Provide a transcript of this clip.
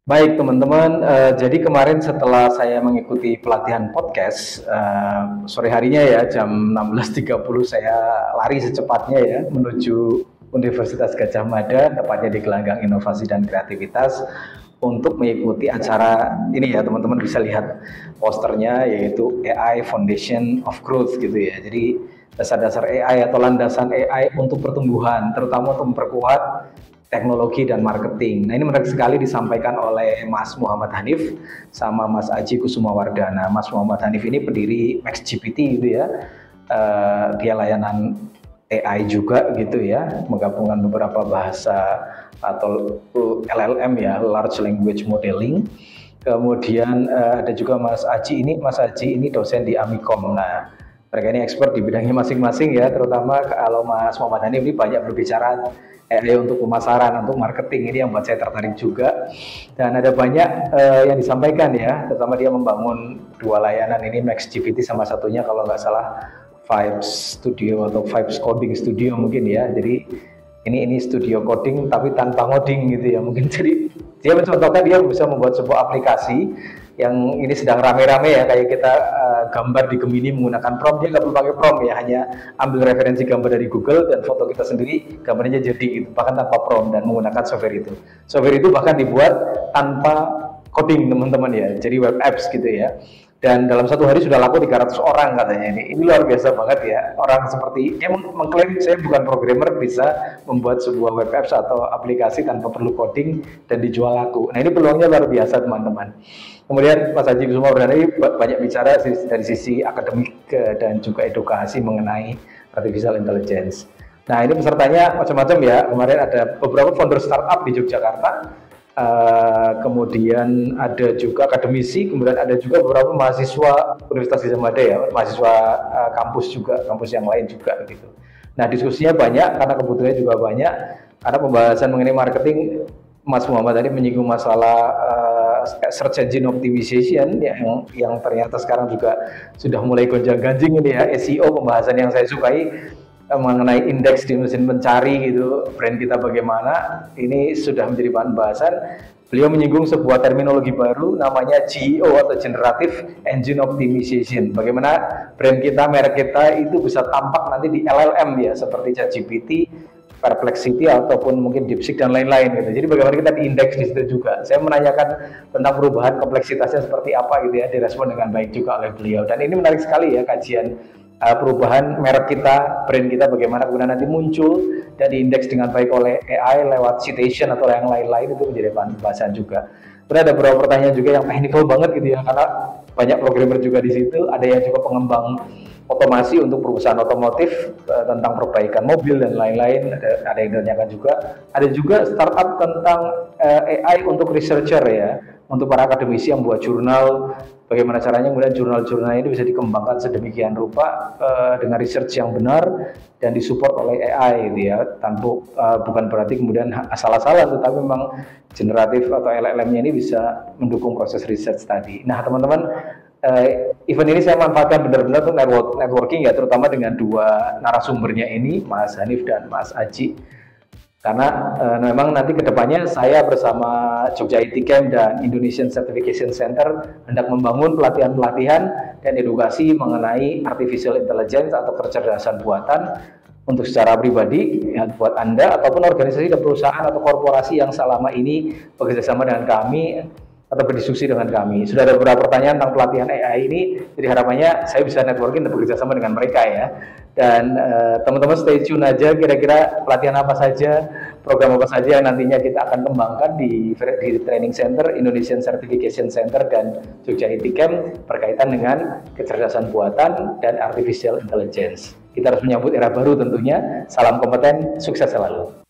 Baik teman-teman, jadi kemarin setelah saya mengikuti pelatihan podcast, sore harinya ya jam 16.30 saya lari secepatnya ya menuju Universitas Gadjah Mada, tepatnya di Gelanggang Inovasi dan Kreativitas untuk mengikuti acara ini ya teman-teman bisa lihat posternya yaitu AI Foundation of Growth gitu ya. Jadi dasar-dasar AI atau landasan AI untuk pertumbuhan, terutama untuk memperkuat teknologi dan marketing. Nah ini menarik sekali disampaikan oleh Mas Muhammad Hanif sama Mas Aji Kusumawardana. Mas Muhammad Hanif ini pendiri MaxGPT gitu ya. Dia layanan AI juga gitu ya, menggabungkan beberapa bahasa atau LLM ya, Large Language Modeling. Kemudian ada juga Mas Aji ini dosen di Amikom. Nah, mereka ini expert di bidangnya masing-masing ya, terutama kalau Mas Muhammad Hanif ini banyak berbicara untuk pemasaran, untuk marketing, ini yang buat saya tertarik juga. Dan ada banyak yang disampaikan ya, terutama dia membangun dua layanan ini, MaxGPT sama satunya kalau nggak salah Vibes Studio atau Vibes Coding Studio mungkin ya. Jadi ini studio coding tapi tanpa ngoding gitu ya mungkin. Jadi dia mencontohkan dia bisa membuat sebuah aplikasi yang ini sedang rame-rame ya, kayak kita gambar di Gemini menggunakan prompt. Dia nggak perlu pakai prompt ya, hanya ambil referensi gambar dari Google dan foto kita sendiri, gambarnya jadi gitu, bahkan tanpa prompt dan menggunakan software itu. Software itu bahkan dibuat tanpa coding teman-teman ya, jadi web apps gitu ya. Dan dalam satu hari sudah laku 300 orang katanya. Ini luar biasa banget ya, orang seperti dia mengklaim saya bukan programmer bisa membuat sebuah web apps atau aplikasi tanpa perlu coding dan dijual laku. Nah ini peluangnya luar biasa teman-teman. Kemudian Mas Haji Kusumawardana ini banyak bicara dari sisi akademik dan juga edukasi mengenai artificial intelligence. Nah ini pesertanya macam-macam ya, kemarin ada beberapa founder startup di Yogyakarta, kemudian ada juga akademisi, kemudian ada juga beberapa mahasiswa Universitas Gadjah Mada ya, mahasiswa kampus juga, kampus yang lain juga gitu. Nah diskusinya banyak karena kebutuhannya juga banyak, karena pembahasan mengenai marketing. Mas Muhammad tadi menyinggung masalah search engine optimization yang ternyata sekarang juga sudah mulai gonjang-ganjing ini ya, SEO, pembahasan yang saya sukai mengenai indeks di mesin pencari gitu, brand kita bagaimana, ini sudah menjadi bahan bahasan. Beliau menyinggung sebuah terminologi baru namanya GEO atau Generative Engine Optimization. Bagaimana brand kita, merek kita itu bisa tampak nanti di LLM ya, seperti ChatGPT, Perplexity ataupun mungkin DeepSeek dan lain-lain gitu. Jadi bagaimana kita diindeks di situ juga. Saya menanyakan tentang perubahan kompleksitasnya seperti apa gitu ya, direspon dengan baik juga oleh beliau. Dan ini menarik sekali ya kajian perubahan merek kita, brand kita, bagaimana kemudian nanti muncul dan diindeks dengan baik oleh AI lewat citation atau yang lain-lain, itu menjadi bahan pembahasan juga. Kemudian ada beberapa pertanyaan juga yang technical banget gitu ya, karena banyak programmer juga di situ, ada yang juga pengembang otomasi untuk perusahaan otomotif tentang perbaikan mobil dan lain-lain, ada yang ditanyakan juga. Ada juga startup tentang AI untuk researcher ya, untuk para akademisi yang buat jurnal, bagaimana caranya kemudian jurnal-jurnal ini bisa dikembangkan sedemikian rupa dengan research yang benar dan disupport oleh AI gitu ya, tanpa bukan berarti kemudian asal-asalan, tetapi memang generatif atau LLM-nya ini bisa mendukung proses research tadi. Nah teman-teman, event ini saya manfaatkan benar-benar untuk networking ya, terutama dengan dua narasumbernya ini, Mas Hanif dan Mas Aji. Karena memang nanti kedepannya saya bersama Jogja IT Camp dan Indonesian Certification Center hendak membangun pelatihan-pelatihan dan edukasi mengenai artificial intelligence atau kecerdasan buatan untuk secara pribadi ya, buat Anda ataupun organisasi dan perusahaan atau korporasi yang selama ini bekerjasama dengan kami atau berdiskusi dengan kami. Sudah ada beberapa pertanyaan tentang pelatihan AI ini, jadi harapannya saya bisa networking dan bekerja sama dengan mereka ya. Dan teman-teman stay tune aja, kira-kira pelatihan apa saja, program apa saja yang nantinya kita akan kembangkan di Training Center, Indonesian Certification Center, dan Jogja IT Camp berkaitan dengan kecerdasan buatan dan artificial intelligence. Kita harus menyambut era baru tentunya. Salam kompeten, sukses selalu.